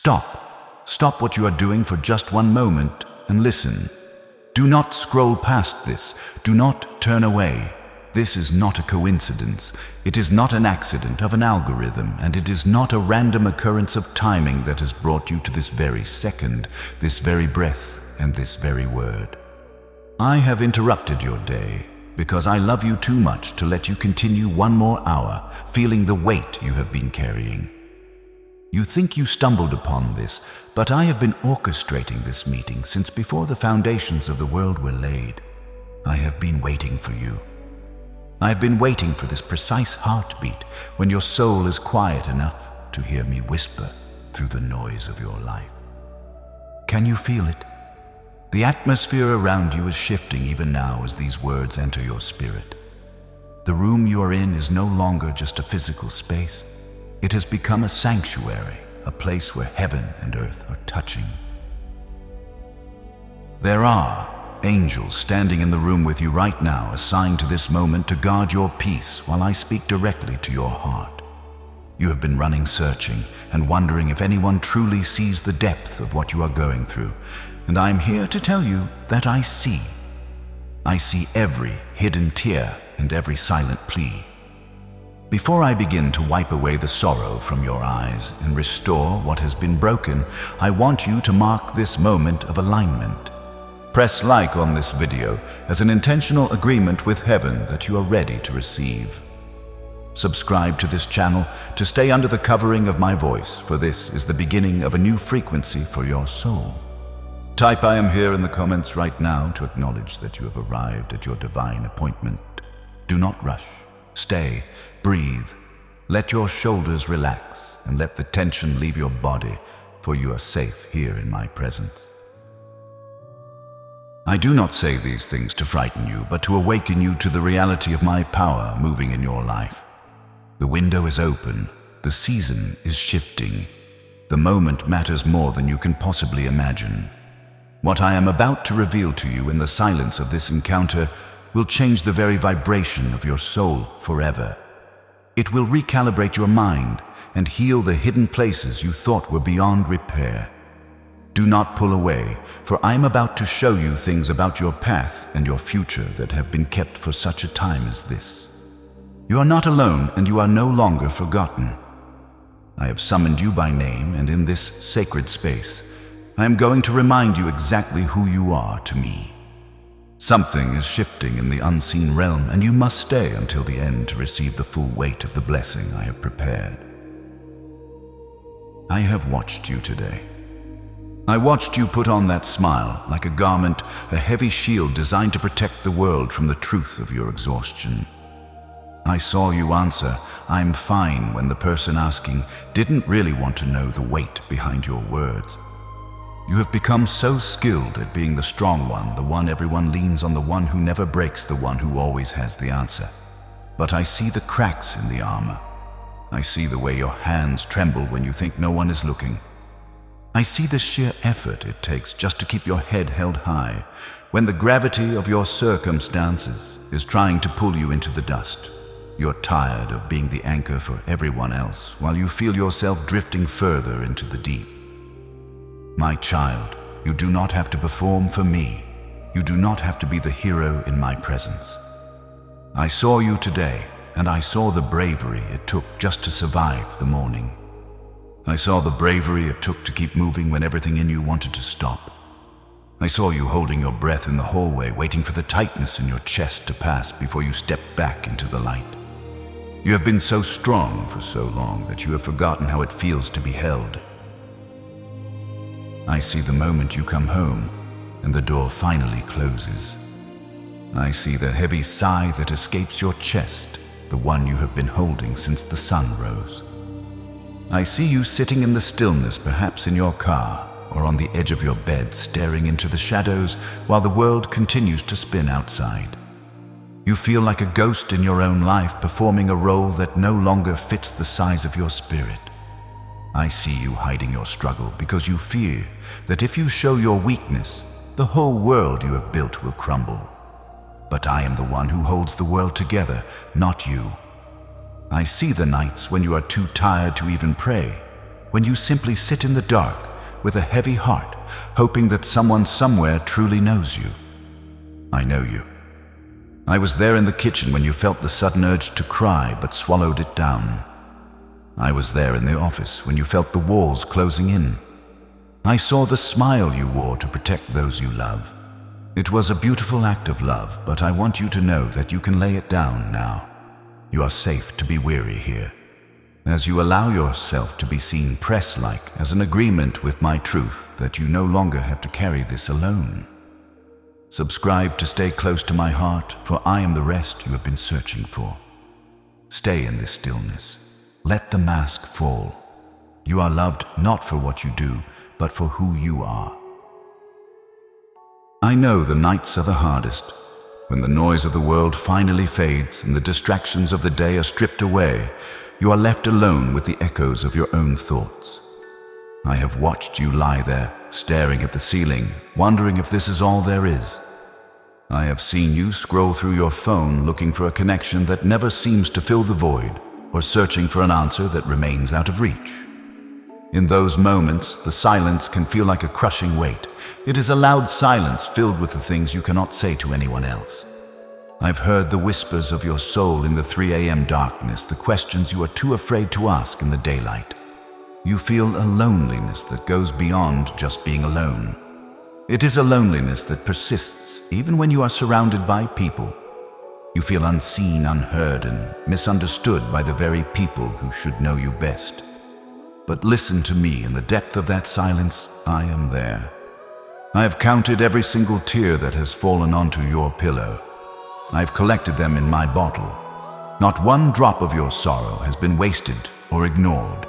Stop. Stop what you are doing for just one moment and listen. Do not scroll past this. Do not turn away. This is not a coincidence. It is not an accident of an algorithm, and it is not a random occurrence of timing that has brought you to this very second, this very breath, and this very word. I have interrupted your day because I love you too much to let you continue one more hour feeling the weight you have been carrying. You think you stumbled upon this, but I have been orchestrating this meeting since before the foundations of the world were laid. I have been waiting for you. I have been waiting for this precise heartbeat when your soul is quiet enough to hear me whisper through the noise of your life. Can you feel it? The atmosphere around you is shifting even now as these words enter your spirit. The room you are in is no longer just a physical space. It has become a sanctuary, a place where heaven and earth are touching. There are angels standing in the room with you right now, assigned to this moment to guard your peace while I speak directly to your heart. You have been running searching and wondering if anyone truly sees the depth of what you are going through, and I am here to tell you that I see. I see every hidden tear and every silent plea. Before I begin to wipe away the sorrow from your eyes and restore what has been broken, I want you to mark this moment of alignment. Press like on this video as an intentional agreement with heaven that you are ready to receive. Subscribe to this channel to stay under the covering of my voice, for this is the beginning of a new frequency for your soul. Type "I am here" in the comments right now to acknowledge that you have arrived at your divine appointment. Do not rush. Stay, breathe, let your shoulders relax, and let the tension leave your body, for you are safe here in my presence. I do not say these things to frighten you, but to awaken you to the reality of my power moving in your life. The window is open, the season is shifting. The moment matters more than you can possibly imagine. What I am about to reveal to you in the silence of this encounter will change the very vibration of your soul forever. It will recalibrate your mind and heal the hidden places you thought were beyond repair. Do not pull away, for I am about to show you things about your path and your future that have been kept for such a time as this. You are not alone, and you are no longer forgotten. I have summoned you by name, and in this sacred space, I am going to remind you exactly who you are to me. Something is shifting in the unseen realm, and you must stay until the end to receive the full weight of the blessing I have prepared. I have watched you today. I watched you put on that smile, like a garment, a heavy shield designed to protect the world from the truth of your exhaustion. I saw you answer, "I'm fine," when the person asking didn't really want to know the weight behind your words. You have become so skilled at being the strong one, the one everyone leans on, the one who never breaks, the one who always has the answer. But I see the cracks in the armor. I see the way your hands tremble when you think no one is looking. I see the sheer effort it takes just to keep your head held high when the gravity of your circumstances is trying to pull you into the dust. You're tired of being the anchor for everyone else while you feel yourself drifting further into the deep. My child, you do not have to perform for me. You do not have to be the hero in my presence. I saw you today, and I saw the bravery it took just to survive the morning. I saw the bravery it took to keep moving when everything in you wanted to stop. I saw you holding your breath in the hallway, waiting for the tightness in your chest to pass before you stepped back into the light. You have been so strong for so long that you have forgotten how it feels to be held. I see the moment you come home and the door finally closes. I see the heavy sigh that escapes your chest, the one you have been holding since the sun rose. I see you sitting in the stillness, perhaps in your car or on the edge of your bed, staring into the shadows while the world continues to spin outside. You feel like a ghost in your own life, performing a role that no longer fits the size of your spirit. I see you hiding your struggle because you fear that if you show your weakness, the whole world you have built will crumble. But I am the one who holds the world together, not you. I see the nights when you are too tired to even pray, when you simply sit in the dark with a heavy heart, hoping that someone somewhere truly knows you. I know you. I was there in the kitchen when you felt the sudden urge to cry but swallowed it down. I was there in the office when you felt the walls closing in. I saw the smile you wore to protect those you love. It was a beautiful act of love, but I want you to know that you can lay it down now. You are safe to be weary here. As you allow yourself to be seen press-like as an agreement with my truth that you no longer have to carry this alone. Subscribe to stay close to my heart, for I am the rest you have been searching for. Stay in this stillness. Let the mask fall. You are loved not for what you do, but for who you are. I know the nights are the hardest, when the noise of the world finally fades and the distractions of the day are stripped away. You are left alone with the echoes of your own thoughts. I have watched you lie there, staring at the ceiling, wondering if this is all there is. I have seen you scroll through your phone looking for a connection that never seems to fill the void, or searching for an answer that remains out of reach. In those moments, the silence can feel like a crushing weight. It is a loud silence filled with the things you cannot say to anyone else. I've heard the whispers of your soul in the 3 a.m. darkness, the questions you are too afraid to ask in the daylight. You feel a loneliness that goes beyond just being alone. It is a loneliness that persists even when you are surrounded by people. You feel unseen, unheard, and misunderstood by the very people who should know you best. But listen to me, in the depth of that silence, I am there. I have counted every single tear that has fallen onto your pillow. I've collected them in my bottle. Not one drop of your sorrow has been wasted or ignored.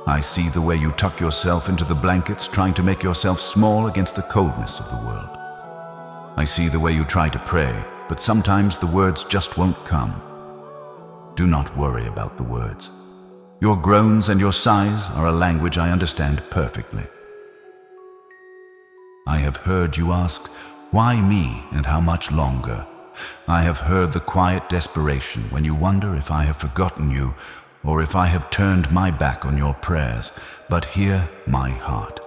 I see the way you tuck yourself into the blankets, trying to make yourself small against the coldness of the world. I see the way you try to pray, but sometimes the words just won't come. Do not worry about the words. Your groans and your sighs are a language I understand perfectly. I have heard you ask, why me and how much longer? I have heard the quiet desperation when you wonder if I have forgotten you or if I have turned my back on your prayers. But hear my heart.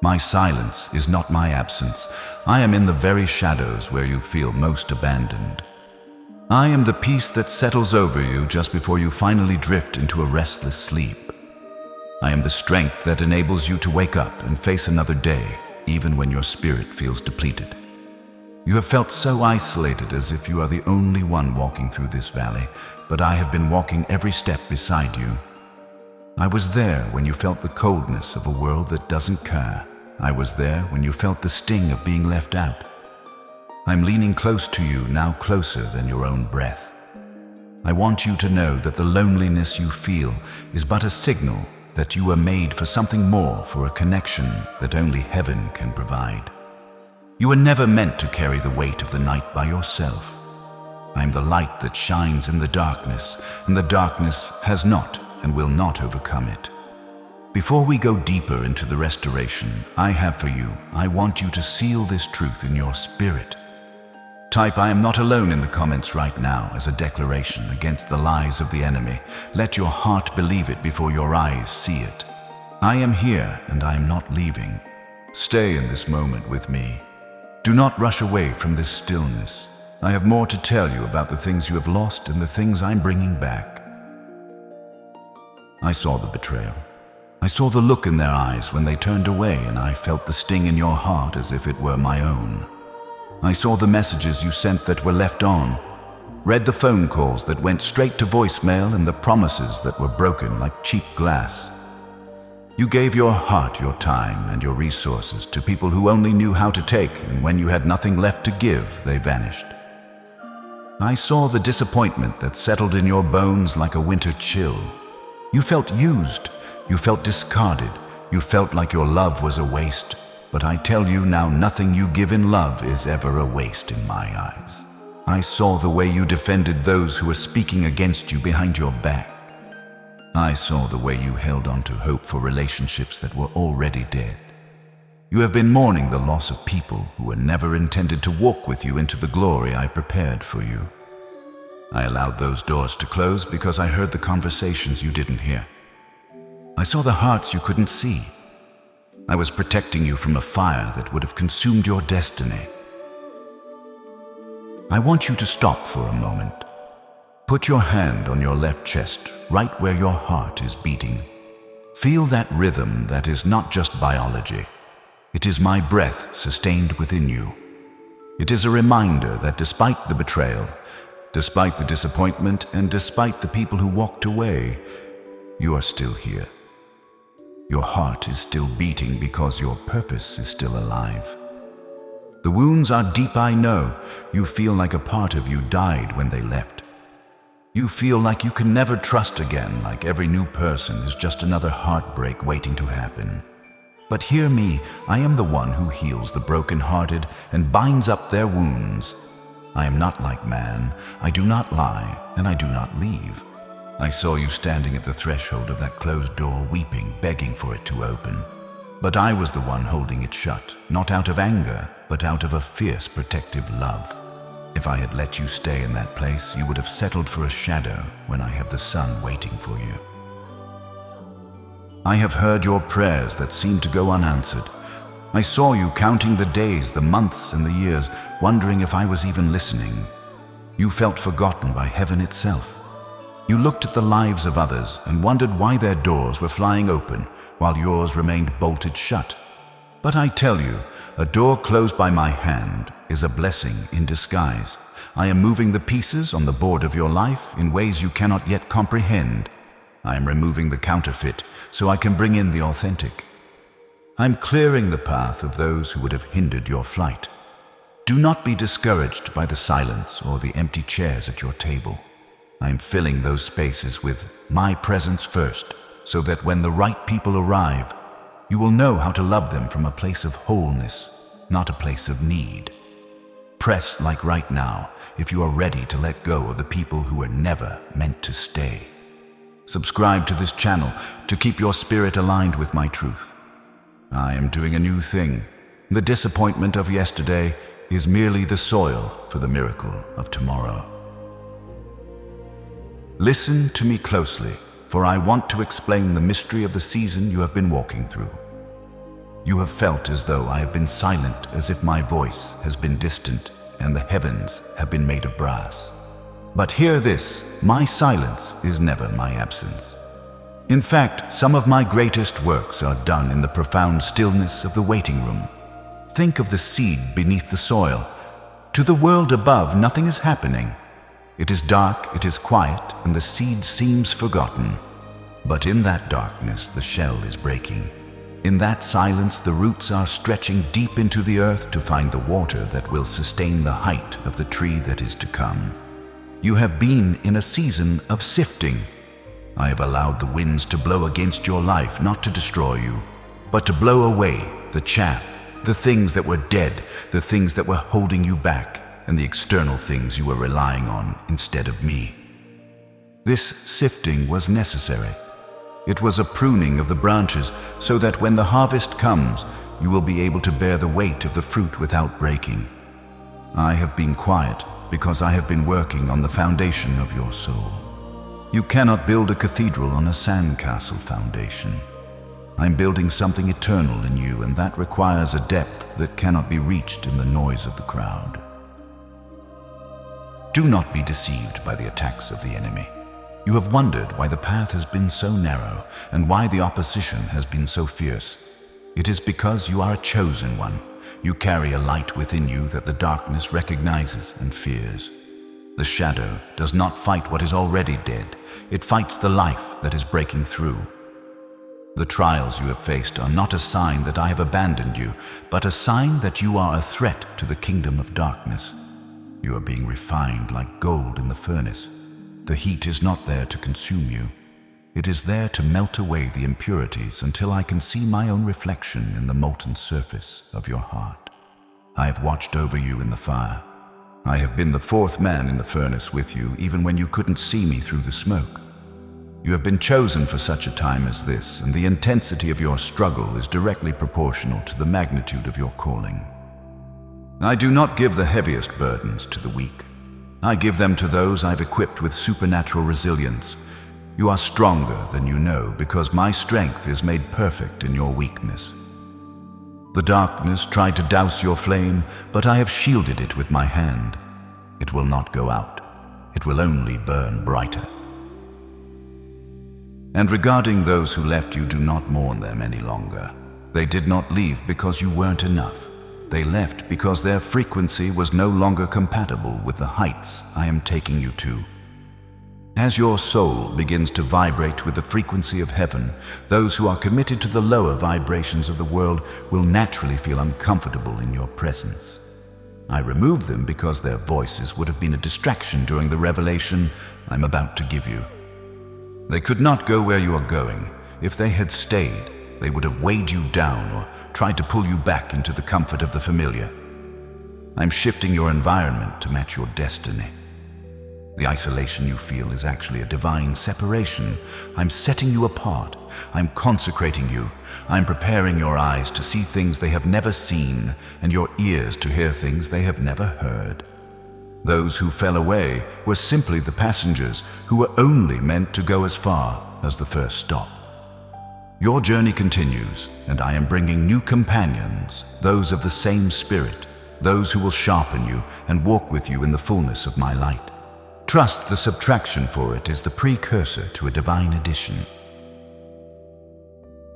My silence is not my absence. I am in the very shadows where you feel most abandoned. I am the peace that settles over you just before you finally drift into a restless sleep. I am the strength that enables you to wake up and face another day, even when your spirit feels depleted. You have felt so isolated, as if you are the only one walking through this valley, but I have been walking every step beside you. I was there when you felt the coldness of a world that doesn't care. I was there when you felt the sting of being left out. I'm leaning close to you, now closer than your own breath. I want you to know that the loneliness you feel is but a signal that you were made for something more, for a connection that only heaven can provide. You were never meant to carry the weight of the night by yourself. I am the light that shines in the darkness, and the darkness has not and will not overcome it. Before we go deeper into the restoration I have for you, I want you to seal this truth in your spirit. Type "I am not alone" in the comments right now as a declaration against the lies of the enemy. Let your heart believe it before your eyes see it. I am here and I am not leaving. Stay in this moment with me. Do not rush away from this stillness. I have more to tell you about the things you have lost and the things I'm bringing back. I saw the betrayal. I saw the look in their eyes when they turned away, and I felt the sting in your heart as if it were my own. I saw the messages you sent that were left on, read the phone calls that went straight to voicemail, and the promises that were broken like cheap glass. You gave your heart, your time, and your resources to people who only knew how to take, and when you had nothing left to give, they vanished. I saw the disappointment that settled in your bones like a winter chill. You felt used, you felt discarded, you felt like your love was a waste. But I tell you now, nothing you give in love is ever a waste in my eyes. I saw the way you defended those who were speaking against you behind your back. I saw the way you held on to hope for relationships that were already dead. You have been mourning the loss of people who were never intended to walk with you into the glory I prepared for you. I allowed those doors to close because I heard the conversations you didn't hear. I saw the hearts you couldn't see. I was protecting you from a fire that would have consumed your destiny. I want you to stop for a moment. Put your hand on your left chest, right where your heart is beating. Feel that rhythm that is not just biology. It is my breath sustained within you. It is a reminder that despite the betrayal, despite the disappointment, and despite the people who walked away, you are still here. Your heart is still beating because your purpose is still alive. The wounds are deep, I know. You feel like a part of you died when they left. You feel like you can never trust again, like every new person is just another heartbreak waiting to happen. But hear me, I am the one who heals the broken-hearted and binds up their wounds. I am not like man. I do not lie, and I do not leave. I saw you standing at the threshold of that closed door, weeping, begging for it to open. But I was the one holding it shut, not out of anger, but out of a fierce, protective love. If I had let you stay in that place, you would have settled for a shadow when I have the sun waiting for you. I have heard your prayers that seemed to go unanswered. I saw you counting the days, the months, and the years, wondering if I was even listening. You felt forgotten by heaven itself. You looked at the lives of others and wondered why their doors were flying open while yours remained bolted shut. But I tell you, a door closed by my hand is a blessing in disguise. I am moving the pieces on the board of your life in ways you cannot yet comprehend. I am removing the counterfeit so I can bring in the authentic. I'm clearing the path of those who would have hindered your flight. Do not be discouraged by the silence or the empty chairs at your table. I'm filling those spaces with my presence first, so that when the right people arrive, you will know how to love them from a place of wholeness, not a place of need. Press like right now if you are ready to let go of the people who were never meant to stay. Subscribe to this channel to keep your spirit aligned with my truth. I am doing a new thing. The disappointment of yesterday is merely the soil for the miracle of tomorrow. Listen to me closely, for I want to explain the mystery of the season you have been walking through. You have felt as though I have been silent, as if my voice has been distant and the heavens have been made of brass. But hear this, my silence is never my absence. In fact, some of my greatest works are done in the profound stillness of the waiting room. Think of the seed beneath the soil. To the world above, nothing is happening. It is dark, it is quiet, and the seed seems forgotten. But in that darkness, the shell is breaking. In that silence, the roots are stretching deep into the earth to find the water that will sustain the height of the tree that is to come. You have been in a season of sifting. I have allowed the winds to blow against your life, not to destroy you, but to blow away the chaff, the things that were dead, the things that were holding you back, and the external things you were relying on instead of me. This sifting was necessary. It was a pruning of the branches so that when the harvest comes, you will be able to bear the weight of the fruit without breaking. I have been quiet because I have been working on the foundation of your soul. You cannot build a cathedral on a sandcastle foundation. I'm building something eternal in you, and that requires a depth that cannot be reached in the noise of the crowd. Do not be deceived by the attacks of the enemy. You have wondered why the path has been so narrow and why the opposition has been so fierce. It is because you are a chosen one. You carry a light within you that the darkness recognizes and fears. The shadow does not fight what is already dead. It fights the life that is breaking through. The trials you have faced are not a sign that I have abandoned you, but a sign that you are a threat to the kingdom of darkness. You are being refined like gold in the furnace. The heat is not there to consume you. It is there to melt away the impurities until I can see my own reflection in the molten surface of your heart. I have watched over you in the fire. I have been the fourth man in the furnace with you, even when you couldn't see me through the smoke. You have been chosen for such a time as this, and the intensity of your struggle is directly proportional to the magnitude of your calling. I do not give the heaviest burdens to the weak. I give them to those I've equipped with supernatural resilience. You are stronger than you know, because my strength is made perfect in your weakness. The darkness tried to douse your flame, but I have shielded it with my hand. It will not go out. It will only burn brighter. And regarding those who left you, do not mourn them any longer. They did not leave because you weren't enough. They left because their frequency was no longer compatible with the heights I am taking you to. As your soul begins to vibrate with the frequency of heaven, those who are committed to the lower vibrations of the world will naturally feel uncomfortable in your presence. I removed them because their voices would have been a distraction during the revelation I'm about to give you. They could not go where you are going. If they had stayed, they would have weighed you down or tried to pull you back into the comfort of the familiar. I'm shifting your environment to match your destiny. The isolation you feel is actually a divine separation. I'm setting you apart. I'm consecrating you. I'm preparing your eyes to see things they have never seen, and your ears to hear things they have never heard. Those who fell away were simply the passengers who were only meant to go as far as the first stop. Your journey continues, and I am bringing new companions, those of the same spirit, those who will sharpen you and walk with you in the fullness of my light. Trust the subtraction for it is the precursor to a divine addition.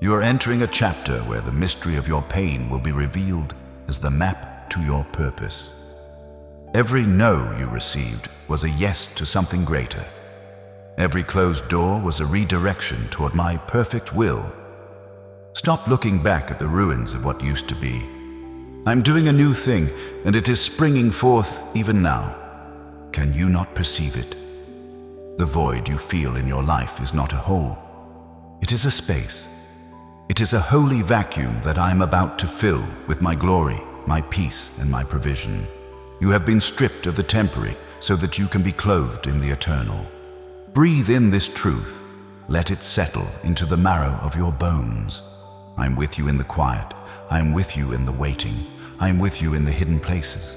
You are entering a chapter where the mystery of your pain will be revealed as the map to your purpose. Every no you received was a yes to something greater. Every closed door was a redirection toward my perfect will. Stop looking back at the ruins of what used to be. I'm doing a new thing, and it is springing forth even now. Can you not perceive it? The void you feel in your life is not a hole. It is a space. It is a holy vacuum that I am about to fill with my glory, my peace, and my provision. You have been stripped of the temporary so that you can be clothed in the eternal. Breathe in this truth. Let it settle into the marrow of your bones. I am with you in the quiet. I am with you in the waiting. I am with you in the hidden places.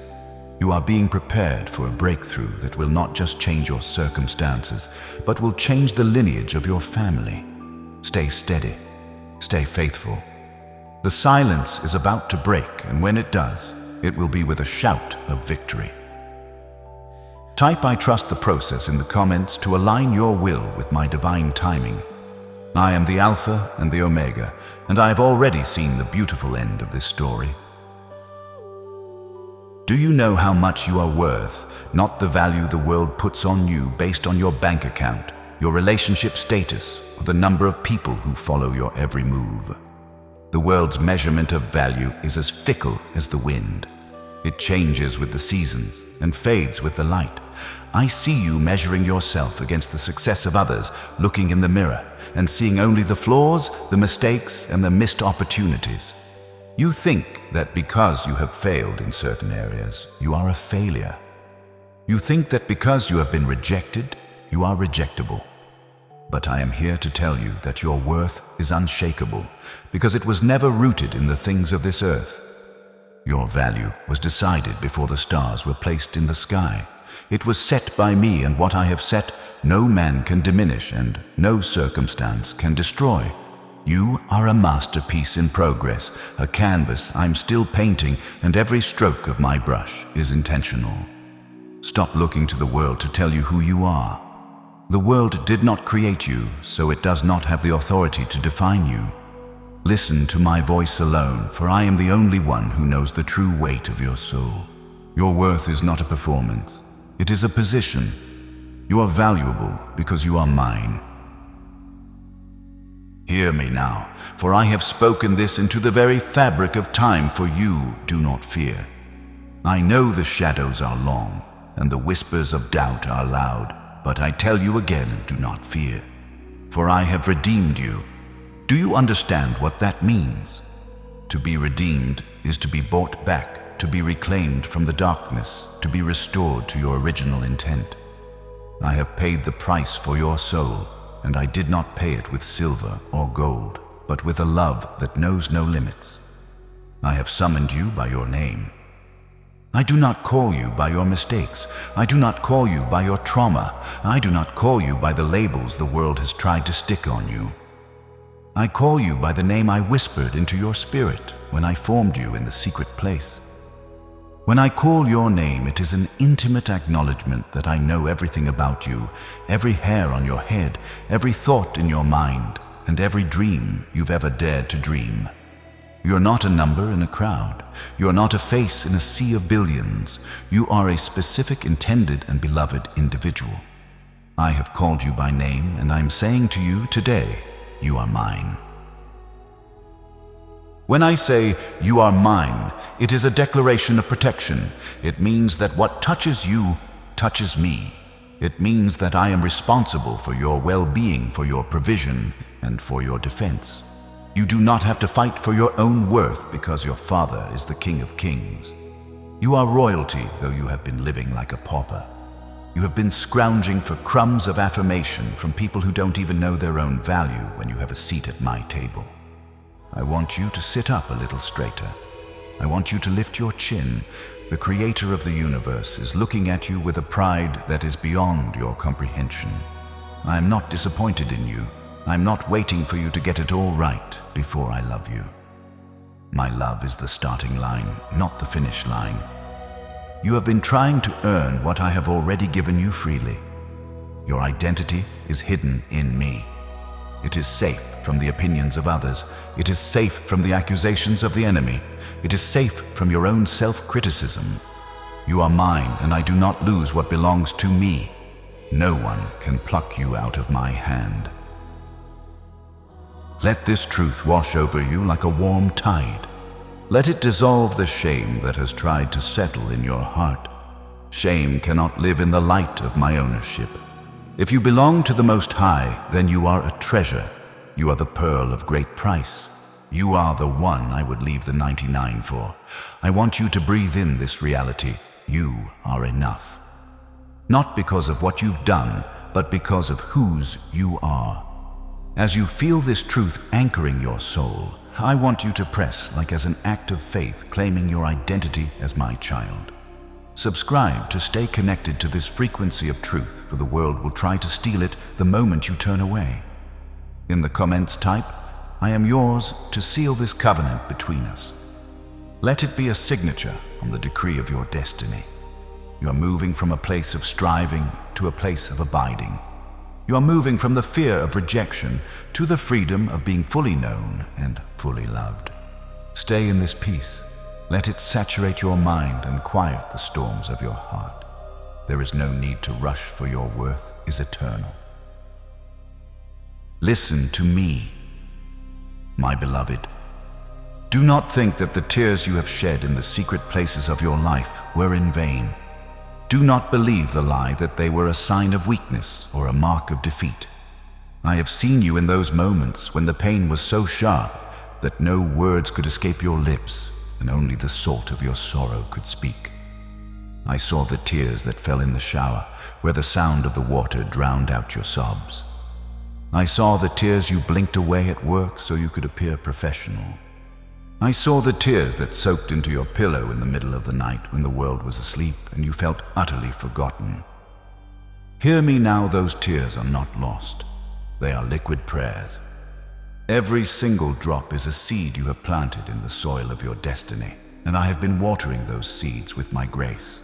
You are being prepared for a breakthrough that will not just change your circumstances, but will change the lineage of your family. Stay steady. Stay faithful. The silence is about to break, and when it does, it will be with a shout of victory. Type "I trust the process" in the comments to align your will with my divine timing. I am the Alpha and the Omega, and I have already seen the beautiful end of this story. Do you know how much you are worth, not the value the world puts on you based on your bank account, your relationship status, or the number of people who follow your every move? The world's measurement of value is as fickle as the wind. It changes with the seasons and fades with the light. I see you measuring yourself against the success of others, looking in the mirror and seeing only the flaws, the mistakes, and the missed opportunities. You think that because you have failed in certain areas, you are a failure. You think that because you have been rejected, you are rejectable. But I am here to tell you that your worth is unshakable, because it was never rooted in the things of this earth. Your value was decided before the stars were placed in the sky. It was set by me, and what I have set, no man can diminish, and no circumstance can destroy. You are a masterpiece in progress, a canvas I'm still painting, and every stroke of my brush is intentional. Stop looking to the world to tell you who you are. The world did not create you, so it does not have the authority to define you. Listen to my voice alone, for I am the only one who knows the true weight of your soul. Your worth is not a performance. It is a position. You are valuable because you are mine. Hear me now, for I have spoken this into the very fabric of time for you. Do not fear. I know the shadows are long, and the whispers of doubt are loud, but I tell you again, do not fear, for I have redeemed you. Do you understand what that means? To be redeemed is to be bought back, to be reclaimed from the darkness, to be restored to your original intent. I have paid the price for your soul, and I did not pay it with silver or gold, but with a love that knows no limits. I have summoned you by your name. I do not call you by your mistakes. I do not call you by your trauma. I do not call you by the labels the world has tried to stick on you. I call you by the name I whispered into your spirit when I formed you in the secret place. When I call your name, it is an intimate acknowledgement that I know everything about you, every hair on your head, every thought in your mind, and every dream you've ever dared to dream. You're not a number in a crowd. You're not a face in a sea of billions. You are a specific, intended, and beloved individual. I have called you by name, and I'm saying to you today, you are mine. When I say, you are mine, it is a declaration of protection. It means that what touches you touches me. It means that I am responsible for your well-being, for your provision, and for your defense. You do not have to fight for your own worth because your Father is the King of Kings. You are royalty, though you have been living like a pauper. You have been scrounging for crumbs of affirmation from people who don't even know their own value when you have a seat at my table. I want you to sit up a little straighter. I want you to lift your chin. The Creator of the universe is looking at you with a pride that is beyond your comprehension. I am not disappointed in you. I'm not waiting for you to get it all right before I love you. My love is the starting line, not the finish line. You have been trying to earn what I have already given you freely. Your identity is hidden in me. It is safe from the opinions of others. It is safe from the accusations of the enemy. It is safe from your own self-criticism. You are mine, and I do not lose what belongs to me. No one can pluck you out of my hand. Let this truth wash over you like a warm tide. Let it dissolve the shame that has tried to settle in your heart. Shame cannot live in the light of my ownership. If you belong to the Most High, then you are a treasure. You are the pearl of great price. You are the one I would leave the 99 for. I want you to breathe in this reality. You are enough. Not because of what you've done, but because of whose you are. As you feel this truth anchoring your soul, I want you to press like as an act of faith, claiming your identity as my child. Subscribe to stay connected to this frequency of truth, for the world will try to steal it the moment you turn away. In the comments type, I am yours to seal this covenant between us. Let it be a signature on the decree of your destiny. You are moving from a place of striving to a place of abiding. You are moving from the fear of rejection to the freedom of being fully known and fully loved. Stay in this peace. Let it saturate your mind and quiet the storms of your heart. There is no need to rush, for your worth is eternal. Listen to me, my beloved. Do not think that the tears you have shed in the secret places of your life were in vain. Do not believe the lie that they were a sign of weakness or a mark of defeat. I have seen you in those moments when the pain was so sharp that no words could escape your lips and only the salt of your sorrow could speak. I saw the tears that fell in the shower where the sound of the water drowned out your sobs. I saw the tears you blinked away at work so you could appear professional. I saw the tears that soaked into your pillow in the middle of the night when the world was asleep and you felt utterly forgotten. Hear me now, those tears are not lost. They are liquid prayers. Every single drop is a seed you have planted in the soil of your destiny, and I have been watering those seeds with my grace.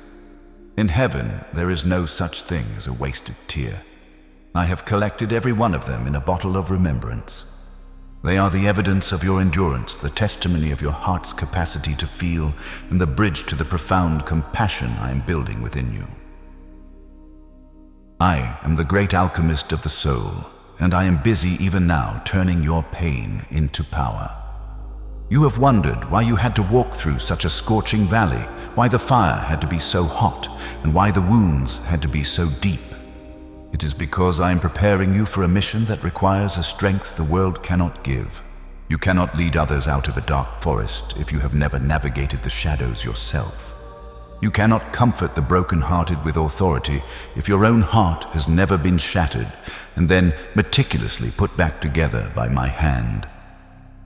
In heaven, there is no such thing as a wasted tear. I have collected every one of them in a bottle of remembrance. They are the evidence of your endurance, the testimony of your heart's capacity to feel, and the bridge to the profound compassion I am building within you. I am the great alchemist of the soul, and I am busy even now turning your pain into power. You have wondered why you had to walk through such a scorching valley, why the fire had to be so hot, and why the wounds had to be so deep. It is because I am preparing you for a mission that requires a strength the world cannot give. You cannot lead others out of a dark forest if you have never navigated the shadows yourself. You cannot comfort the broken-hearted with authority if your own heart has never been shattered and then meticulously put back together by my hand.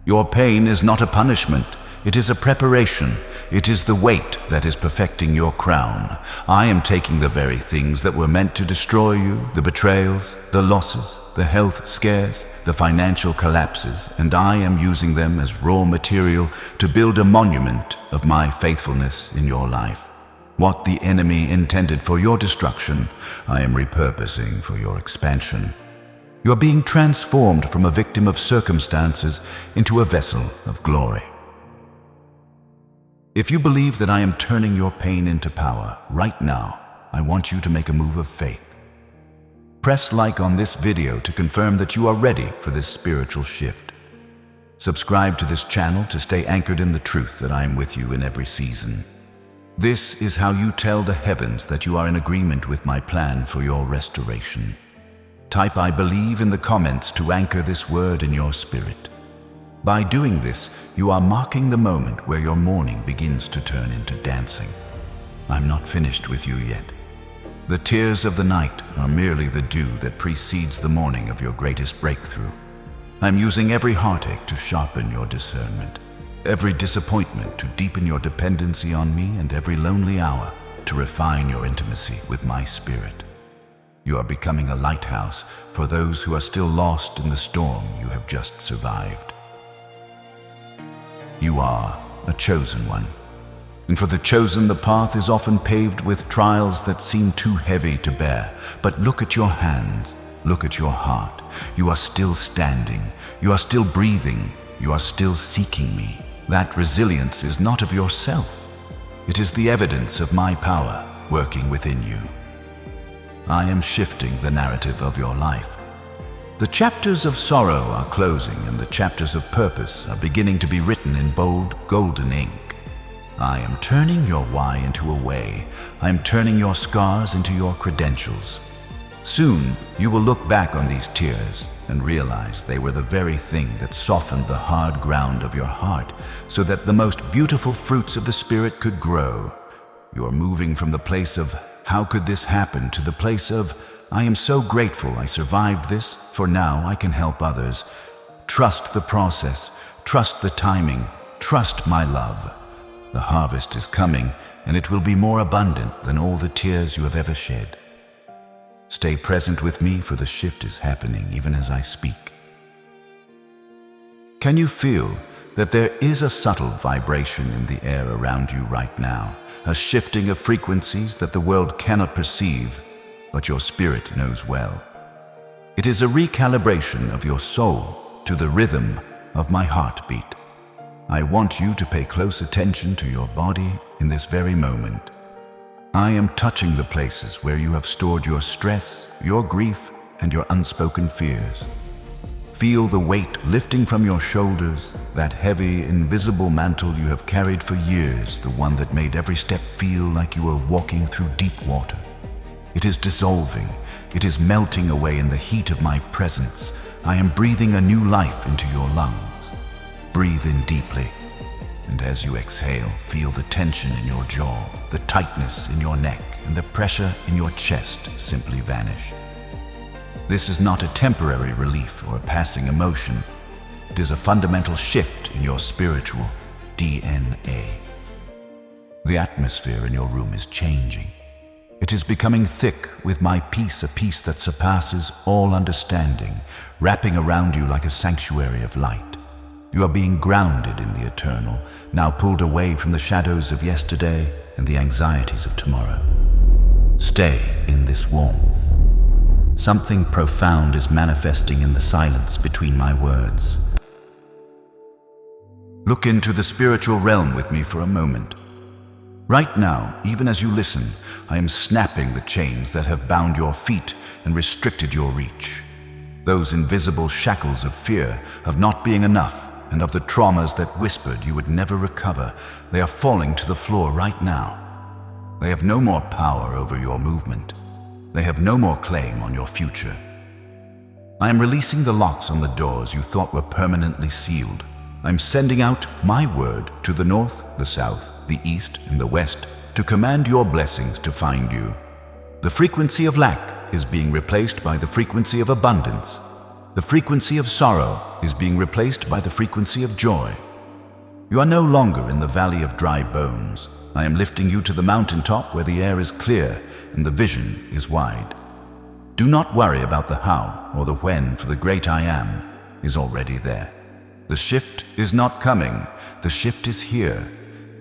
Your pain is not a punishment, it is a preparation. It is the weight that is perfecting your crown. I am taking the very things that were meant to destroy you, the betrayals, the losses, the health scares, the financial collapses, and I am using them as raw material to build a monument of my faithfulness in your life. What the enemy intended for your destruction, I am repurposing for your expansion. You are being transformed from a victim of circumstances into a vessel of glory. If you believe that I am turning your pain into power, right now, I want you to make a move of faith. Press like on this video to confirm that you are ready for this spiritual shift. Subscribe to this channel to stay anchored in the truth that I am with you in every season. This is how you tell the heavens that you are in agreement with my plan for your restoration. Type "I believe" in the comments to anchor this word in your spirit. By doing this, you are marking the moment where your mourning begins to turn into dancing. I'm not finished with you yet. The tears of the night are merely the dew that precedes the morning of your greatest breakthrough. I'm using every heartache to sharpen your discernment, every disappointment to deepen your dependency on me, and every lonely hour to refine your intimacy with my spirit. You are becoming a lighthouse for those who are still lost in the storm you have just survived. You are a chosen one, and for the chosen the path is often paved with trials that seem too heavy to bear. But look at your hands, look at your heart. You are still standing, you are still breathing, you are still seeking me. That resilience is not of yourself. It is the evidence of my power working within you. I am shifting the narrative of your life. The chapters of sorrow are closing, and the chapters of purpose are beginning to be written in bold, golden ink. I am turning your why into a way. I am turning your scars into your credentials. Soon, you will look back on these tears and realize they were the very thing that softened the hard ground of your heart so that the most beautiful fruits of the Spirit could grow. You are moving from the place of, "How could this happen?" to the place of, "I am so grateful I survived this, for now I can help others." Trust the process, trust the timing, trust my love. The harvest is coming, and it will be more abundant than all the tears you have ever shed. Stay present with me, for the shift is happening even as I speak. Can you feel that there is a subtle vibration in the air around you right now? A shifting of frequencies that the world cannot perceive, but your spirit knows well. It is a recalibration of your soul to the rhythm of my heartbeat. I want you to pay close attention to your body in this very moment. I am touching the places where you have stored your stress, your grief, and your unspoken fears. Feel the weight lifting from your shoulders, that heavy, invisible mantle you have carried for years, the one that made every step feel like you were walking through deep water. It is dissolving. It is melting away in the heat of my presence. I am breathing a new life into your lungs. Breathe in deeply, and as you exhale, feel the tension in your jaw, the tightness in your neck, and the pressure in your chest simply vanish. This is not a temporary relief or a passing emotion. It is a fundamental shift in your spiritual DNA. The atmosphere in your room is changing. It is becoming thick with my peace, a peace that surpasses all understanding, wrapping around you like a sanctuary of light. You are being grounded in the eternal, now pulled away from the shadows of yesterday and the anxieties of tomorrow. Stay in this warmth. Something profound is manifesting in the silence between my words. Look into the spiritual realm with me for a moment. Right now, even as you listen, I am snapping the chains that have bound your feet and restricted your reach. Those invisible shackles of fear, of not being enough, and of the traumas that whispered you would never recover, they are falling to the floor right now. They have no more power over your movement. They have no more claim on your future. I am releasing the locks on the doors you thought were permanently sealed. I'm sending out my word to the north, the south, the east, and the west to command your blessings to find you. The frequency of lack is being replaced by the frequency of abundance. The frequency of sorrow is being replaced by the frequency of joy. You are no longer in the valley of dry bones. I am lifting you to the mountaintop where the air is clear and the vision is wide. Do not worry about the how or the when, for the great I Am is already there. The shift is not coming. The shift is here.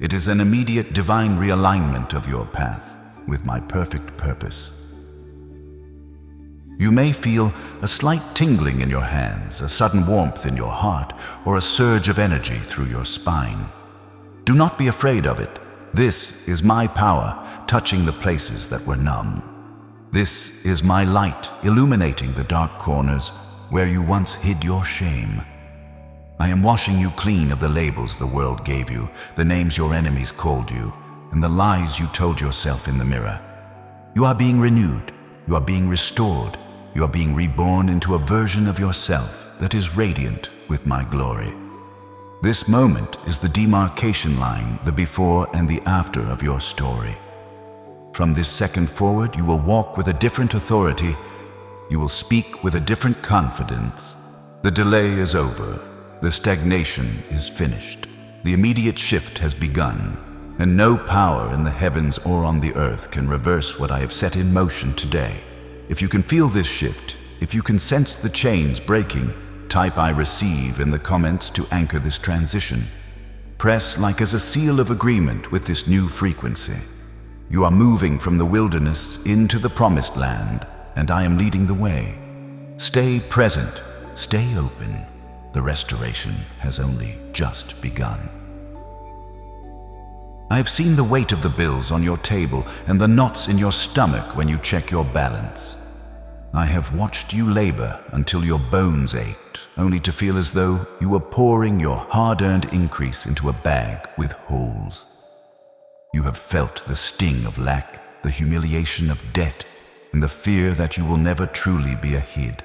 It is an immediate divine realignment of your path with my perfect purpose. You may feel a slight tingling in your hands, a sudden warmth in your heart, or a surge of energy through your spine. Do not be afraid of it. This is my power touching the places that were numb. This is my light illuminating the dark corners where you once hid your shame. I am washing you clean of the labels the world gave you, the names your enemies called you, and the lies you told yourself in the mirror. You are being renewed. You are being restored. You are being reborn into a version of yourself that is radiant with my glory. This moment is the demarcation line, the before and the after of your story. From this second forward, you will walk with a different authority. You will speak with a different confidence. The delay is over. The stagnation is finished. The immediate shift has begun, and no power in the heavens or on the earth can reverse what I have set in motion today. If you can feel this shift, if you can sense the chains breaking, type I receive in the comments to anchor this transition. Press like as a seal of agreement with this new frequency. You are moving from the wilderness into the promised land, and I am leading the way. Stay present, stay open. The restoration has only just begun. I have seen the weight of the bills on your table and the knots in your stomach when you check your balance. I have watched you labor until your bones ached, only to feel as though you were pouring your hard-earned increase into a bag with holes. You have felt the sting of lack, the humiliation of debt, and the fear that you will never truly be ahead.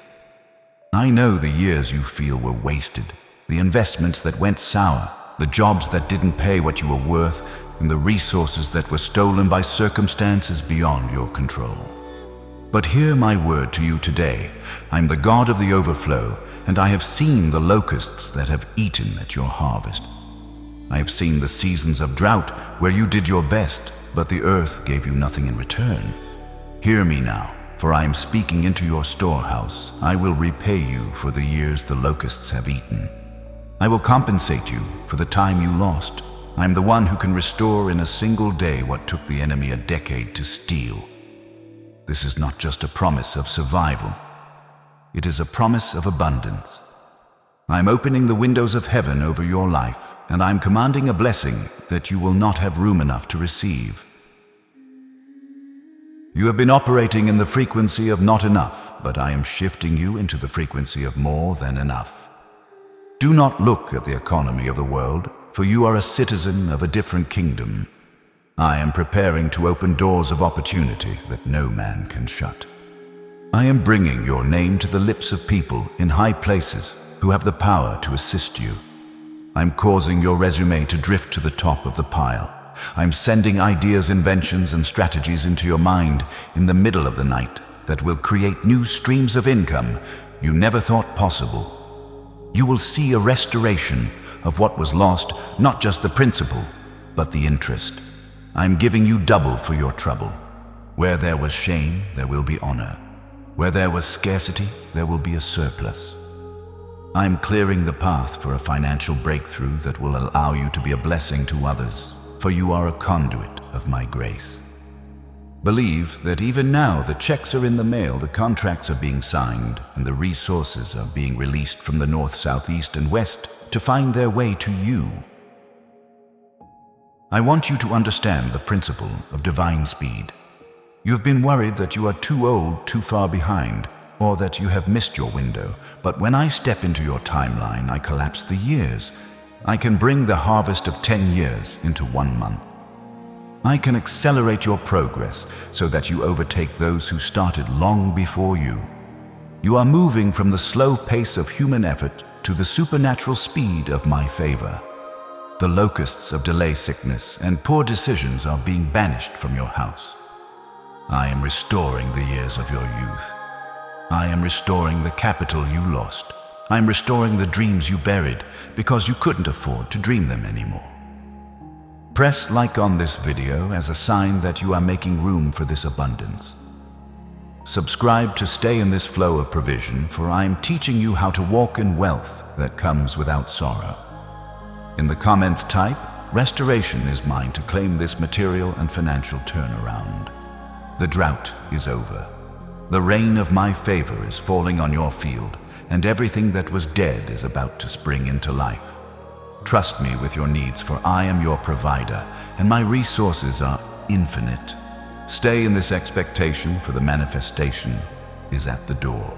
I know the years you feel were wasted, the investments that went sour, the jobs that didn't pay what you were worth, and the resources that were stolen by circumstances beyond your control. But hear my word to you today. I'm the God of the overflow, and I have seen the locusts that have eaten at your harvest. I have seen the seasons of drought where you did your best, but the earth gave you nothing in return. Hear me now, for I am speaking into your storehouse. I will repay you for the years the locusts have eaten. I will compensate you for the time you lost. I am the one who can restore in a single day what took the enemy a decade to steal. This is not just a promise of survival. It is a promise of abundance. I am opening the windows of heaven over your life, and I am commanding a blessing that you will not have room enough to receive. You have been operating in the frequency of not enough, but I am shifting you into the frequency of more than enough. Do not look at the economy of the world, for you are a citizen of a different kingdom. I am preparing to open doors of opportunity that no man can shut. I am bringing your name to the lips of people in high places who have the power to assist you. I'm causing your resume to drift to the top of the pile. I'm sending ideas, inventions, and strategies into your mind in the middle of the night that will create new streams of income you never thought possible. You will see a restoration of what was lost, not just the principal, but the interest. I'm giving you double for your trouble. Where there was shame, there will be honor. Where there was scarcity, there will be a surplus. I'm clearing the path for a financial breakthrough that will allow you to be a blessing to others, for you are a conduit of my grace. Believe that even now the checks are in the mail, the contracts are being signed, and the resources are being released from the north, south, east, and west to find their way to you. I want you to understand the principle of divine speed. You've been worried that you are too old, too far behind, or that you have missed your window. But when I step into your timeline, I collapse the years. I can bring the harvest of 10 years into 1 month. I can accelerate your progress so that you overtake those who started long before you. You are moving from the slow pace of human effort to the supernatural speed of my favor. The locusts of delay, sickness, and poor decisions are being banished from your house. I am restoring the years of your youth. I am restoring the capital you lost. I'm restoring the dreams you buried because you couldn't afford to dream them anymore. Press like on this video as a sign that you are making room for this abundance. Subscribe to stay in this flow of provision, for I am teaching you how to walk in wealth that comes without sorrow. In the comments type, "Restoration is mine" to claim this material and financial turnaround. The drought is over. The rain of my favor is falling on your field, and everything that was dead is about to spring into life. Trust me with your needs, for I am your provider, and my resources are infinite. Stay in this expectation, for the manifestation is at the door.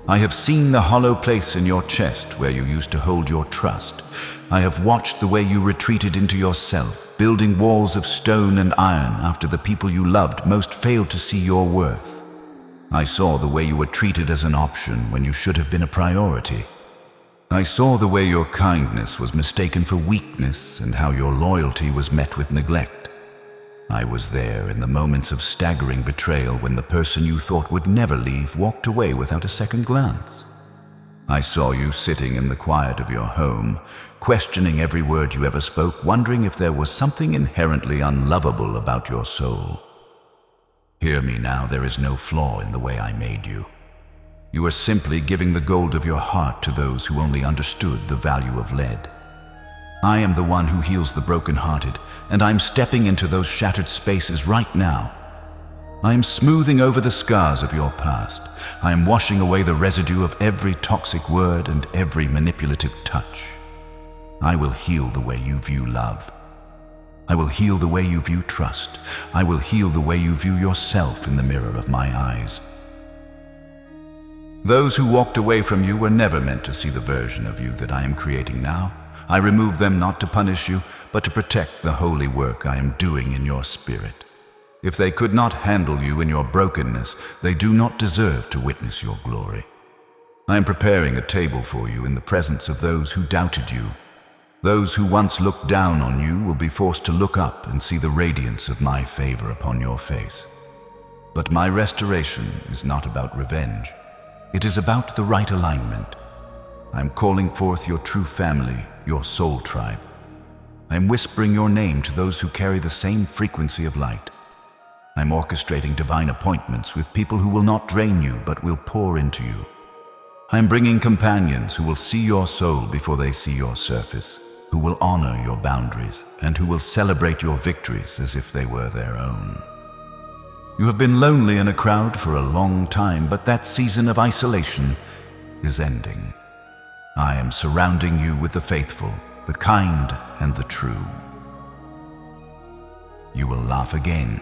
I have seen the hollow place in your chest where you used to hold your trust. I have watched the way you retreated into yourself, building walls of stone and iron after the people you loved most failed to see your worth. I saw the way you were treated as an option when you should have been a priority. I saw the way your kindness was mistaken for weakness and how your loyalty was met with neglect. I was there in the moments of staggering betrayal when the person you thought would never leave walked away without a second glance. I saw you sitting in the quiet of your home, questioning every word you ever spoke, wondering if there was something inherently unlovable about your soul. Hear me now, there is no flaw in the way I made you. You are simply giving the gold of your heart to those who only understood the value of lead. I am the one who heals the brokenhearted, and I'm stepping into those shattered spaces right now. I am smoothing over the scars of your past. I am washing away the residue of every toxic word and every manipulative touch. I will heal the way you view love. I will heal the way you view trust. I will heal the way you view yourself in the mirror of my eyes. Those who walked away from you were never meant to see the version of you that I am creating now. I removed them not to punish you, but to protect the holy work I am doing in your spirit. If they could not handle you in your brokenness, they do not deserve to witness your glory. I am preparing a table for you in the presence of those who doubted you. Those who once looked down on you will be forced to look up and see the radiance of my favor upon your face. But my restoration is not about revenge. It is about the right alignment. I am calling forth your true family, your soul tribe. I am whispering your name to those who carry the same frequency of light. I am orchestrating divine appointments with people who will not drain you but will pour into you. I am bringing companions who will see your soul before they see your surface, who will honor your boundaries, and who will celebrate your victories as if they were their own. You have been lonely in a crowd for a long time, but that season of isolation is ending. I am surrounding you with the faithful, the kind, and the true. You will laugh again.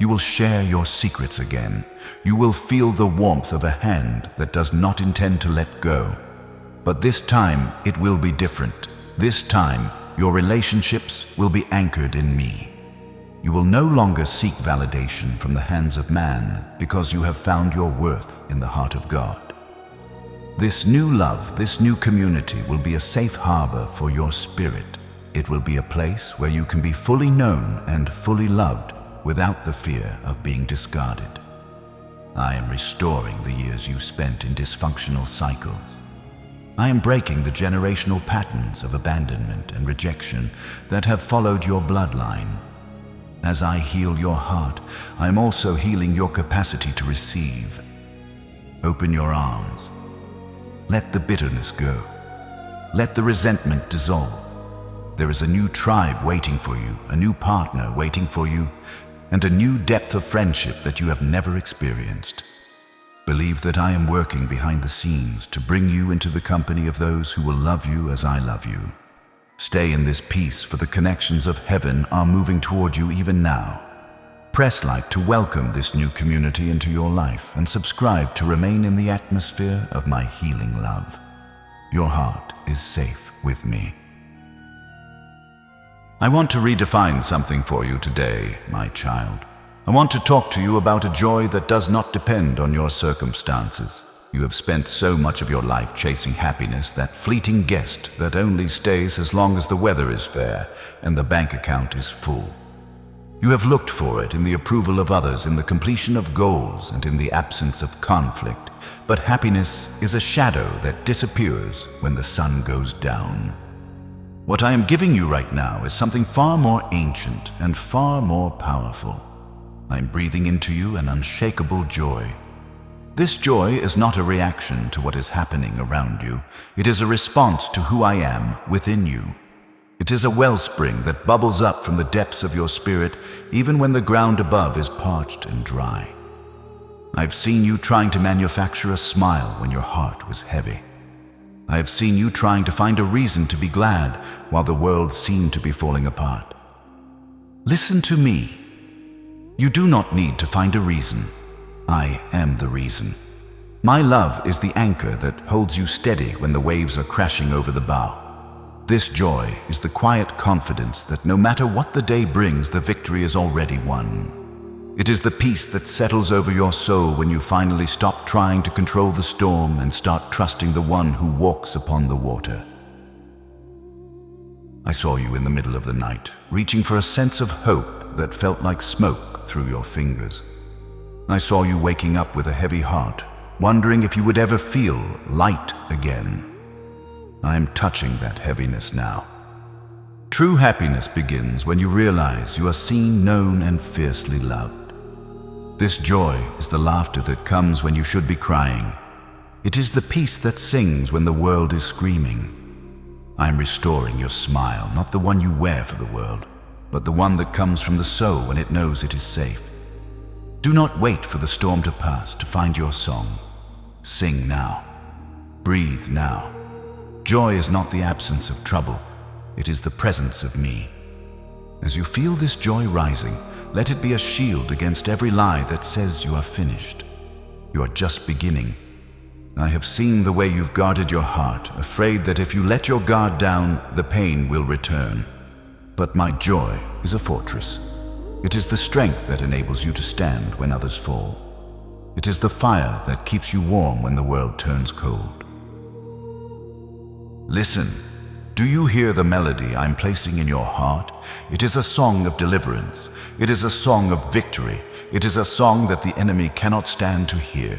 You will share your secrets again. You will feel the warmth of a hand that does not intend to let go. But this time, it will be different. This time, your relationships will be anchored in me. You will no longer seek validation from the hands of man because you have found your worth in the heart of God. This new love, this new community will be a safe harbor for your spirit. It will be a place where you can be fully known and fully loved without the fear of being discarded. I am restoring the years you spent in dysfunctional cycles. I am breaking the generational patterns of abandonment and rejection that have followed your bloodline. As I heal your heart, I am also healing your capacity to receive. Open your arms. Let the bitterness go. Let the resentment dissolve. There is a new tribe waiting for you, a new partner waiting for you, and a new depth of friendship that you have never experienced. Believe that I am working behind the scenes to bring you into the company of those who will love you as I love you. Stay in this peace, for the connections of heaven are moving toward you even now. Press like to welcome this new community into your life and subscribe to remain in the atmosphere of my healing love. Your heart is safe with me. I want to redefine something for you today, my child. I want to talk to you about a joy that does not depend on your circumstances. You have spent so much of your life chasing happiness, that fleeting guest that only stays as long as the weather is fair and the bank account is full. You have looked for it in the approval of others, in the completion of goals, and in the absence of conflict. but happiness is a shadow that disappears when the sun goes down. What I am giving you right now is something far more ancient and far more powerful. I'm breathing into you an unshakable joy. This joy is not a reaction to what is happening around you. It is a response to who I am within you. It is a wellspring that bubbles up from the depths of your spirit, even when the ground above is parched and dry. I've seen you trying to manufacture a smile when your heart was heavy. I have seen you trying to find a reason to be glad while the world seemed to be falling apart. Listen to me. You do not need to find a reason. I am the reason. My love is the anchor that holds you steady when the waves are crashing over the bow. This joy is the quiet confidence that no matter what the day brings, the victory is already won. It is the peace that settles over your soul when you finally stop trying to control the storm and start trusting the one who walks upon the water. I saw you in the middle of the night, reaching for a sense of hope that felt like smoke through your fingers. I saw you waking up with a heavy heart, wondering if you would ever feel light again. I am touching that heaviness now. True happiness begins when you realize you are seen, known, and fiercely loved. This joy is the laughter that comes when you should be crying. It is the peace that sings when the world is screaming. I am restoring your smile, not the one you wear for the world, but the one that comes from the soul when it knows it is safe. Do not wait for the storm to pass to find your song. Sing now. Breathe now. Joy is not the absence of trouble, it is the presence of me. As you feel this joy rising, let it be a shield against every lie that says you are finished. You are just beginning. I have seen the way you've guarded your heart, afraid that if you let your guard down, the pain will return. But my joy is a fortress. It is the strength that enables you to stand when others fall. It is the fire that keeps you warm when the world turns cold. Listen, do you hear the melody I'm placing in your heart? It is a song of deliverance. It is a song of victory. It is a song that the enemy cannot stand to hear.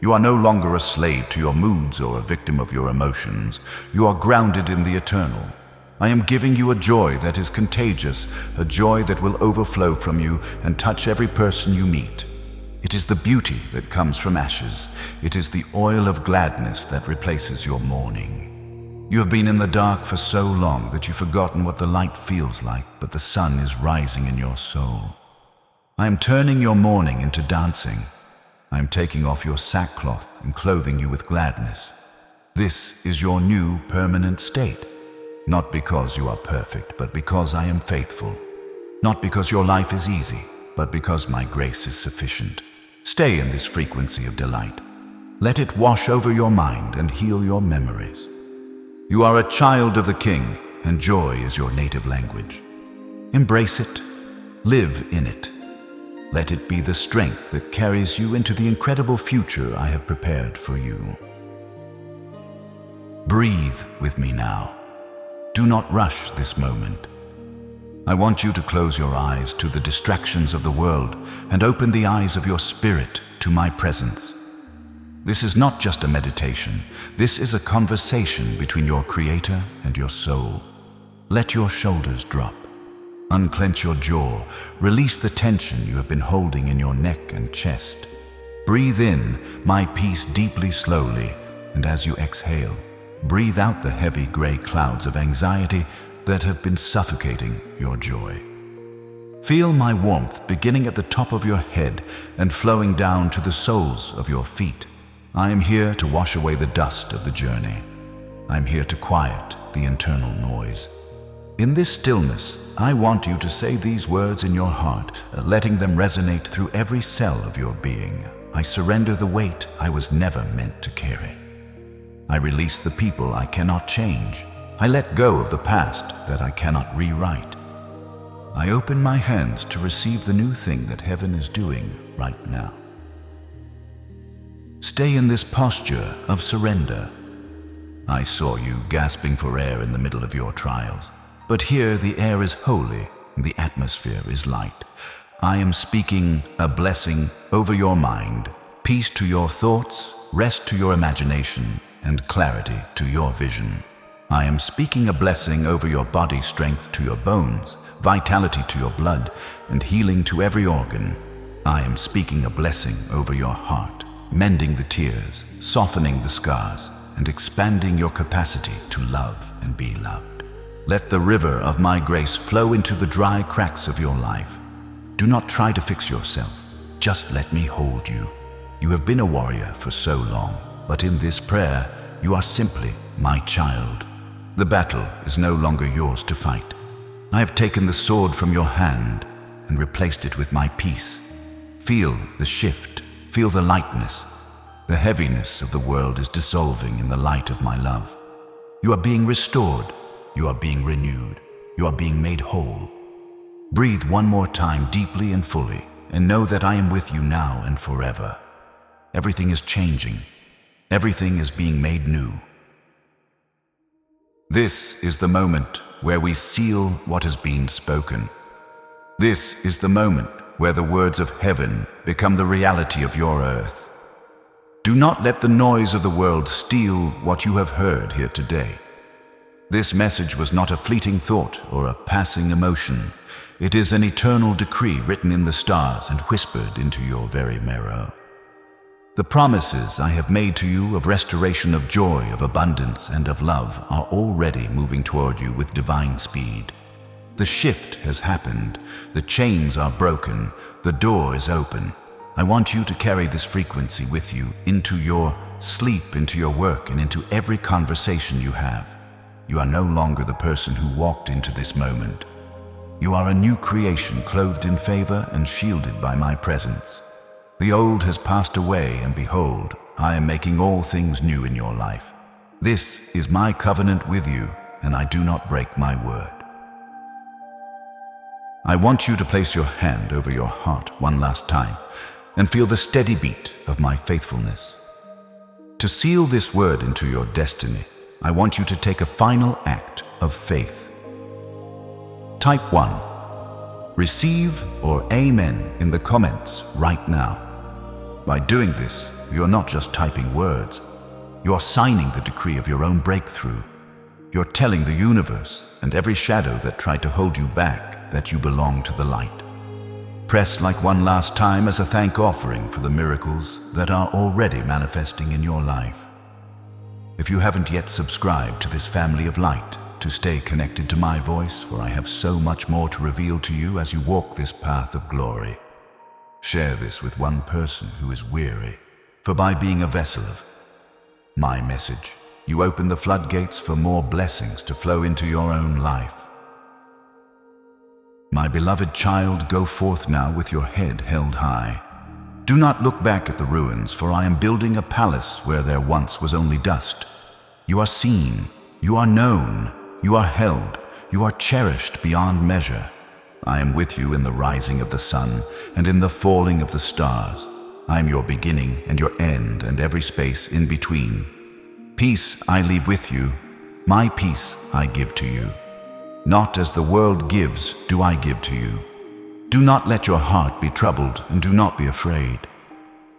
You are no longer a slave to your moods or a victim of your emotions. You are grounded in the eternal. I am giving you a joy that is contagious, a joy that will overflow from you and touch every person you meet. It is the beauty that comes from ashes. It is the oil of gladness that replaces your mourning. You have been in the dark for so long that you've forgotten what the light feels like, but the sun is rising in your soul. I am turning your mourning into dancing. I am taking off your sackcloth and clothing you with gladness. This is your new permanent state. Not because you are perfect, but because I am faithful. Not because your life is easy, but because my grace is sufficient. Stay in this frequency of delight. Let it wash over your mind and heal your memories. You are a child of the King, and joy is your native language. Embrace it. Live in it. Let it be the strength that carries you into the incredible future I have prepared for you. Breathe with me now. Do not rush this moment. I want you to close your eyes to the distractions of the world and open the eyes of your spirit to my presence. This is not just a meditation. This is a conversation between your Creator and your soul. Let your shoulders drop. Unclench your jaw. Release the tension you have been holding in your neck and chest. Breathe in my peace deeply, slowly, and as you exhale, breathe out the heavy gray clouds of anxiety that have been suffocating your joy. Feel my warmth beginning at the top of your head and flowing down to the soles of your feet. I am here to wash away the dust of the journey. I am here to quiet the internal noise. In this stillness, I want you to say these words in your heart, letting them resonate through every cell of your being. I surrender the weight I was never meant to carry. I release the people I cannot change. I let go of the past that I cannot rewrite. I open my hands to receive the new thing that heaven is doing right now. Stay in this posture of surrender. I saw you gasping for air in the middle of your trials, but here the air is holy and the atmosphere is light. I am speaking a blessing over your mind, peace to your thoughts, rest to your imagination, and clarity to your vision. I am speaking a blessing over your body, strength to your bones, vitality to your blood, and healing to every organ. I am speaking a blessing over your heart, mending the tears, softening the scars, and expanding your capacity to love and be loved. Let the river of my grace flow into the dry cracks of your life. Do not try to fix yourself. Just let me hold you. You have been a warrior for so long, but in this prayer, you are simply my child. The battle is no longer yours to fight. I have taken the sword from your hand and replaced it with my peace. Feel the shift, feel the lightness. The heaviness of the world is dissolving in the light of my love. You are being restored, you are being renewed, you are being made whole. Breathe one more time deeply and fully, and know that I am with you now and forever. Everything is changing. Everything is being made new. This is the moment where we seal what has been spoken. This is the moment where the words of heaven become the reality of your earth. Do not let the noise of the world steal what you have heard here today. This message was not a fleeting thought or a passing emotion. It is an eternal decree written in the stars and whispered into your very marrow. The promises I have made to you of restoration, of joy, of abundance, and of love are already moving toward you with divine speed. The shift has happened. The chains are broken. The door is open. I want you to carry this frequency with you into your sleep, into your work, and into every conversation you have. You are no longer the person who walked into this moment. You are a new creation, clothed in favor and shielded by my presence. The old has passed away, and behold, I am making all things new in your life. This is my covenant with you, and I do not break my word. I want you to place your hand over your heart one last time and feel the steady beat of my faithfulness. To seal this word into your destiny, I want you to take a final act of faith. Type 1. Receive or Amen in the comments right now. By doing this, you are not just typing words. You are signing the decree of your own breakthrough. You're telling the universe and every shadow that tried to hold you back that you belong to the light. Press like one last time as a thank offering for the miracles that are already manifesting in your life. If you haven't yet subscribed to this family of light, to stay connected to my voice, for I have so much more to reveal to you as you walk this path of glory. Share this with one person who is weary, for by being a vessel of my message, you open the floodgates for more blessings to flow into your own life. My beloved child, go forth now with your head held high. Do not look back at the ruins, for I am building a palace where there once was only dust. You are seen, you are known, you are held, you are cherished beyond measure. I am with you in the rising of the sun and in the falling of the stars. I am your beginning and your end and every space in between. Peace I leave with you, my peace I give to you. Not as the world gives do I give to you. Do not let your heart be troubled and do not be afraid.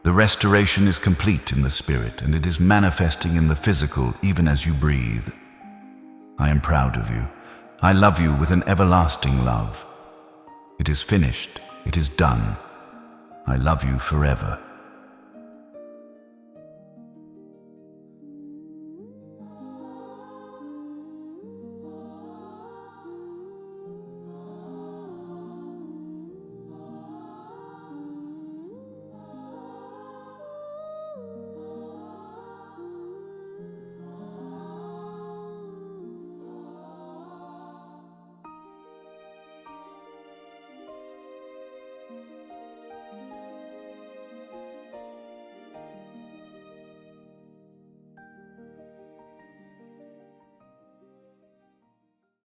The restoration is complete in the spirit and it is manifesting in the physical even as you breathe. I am proud of you. I love you with an everlasting love. It is finished. It is done. I love you forever.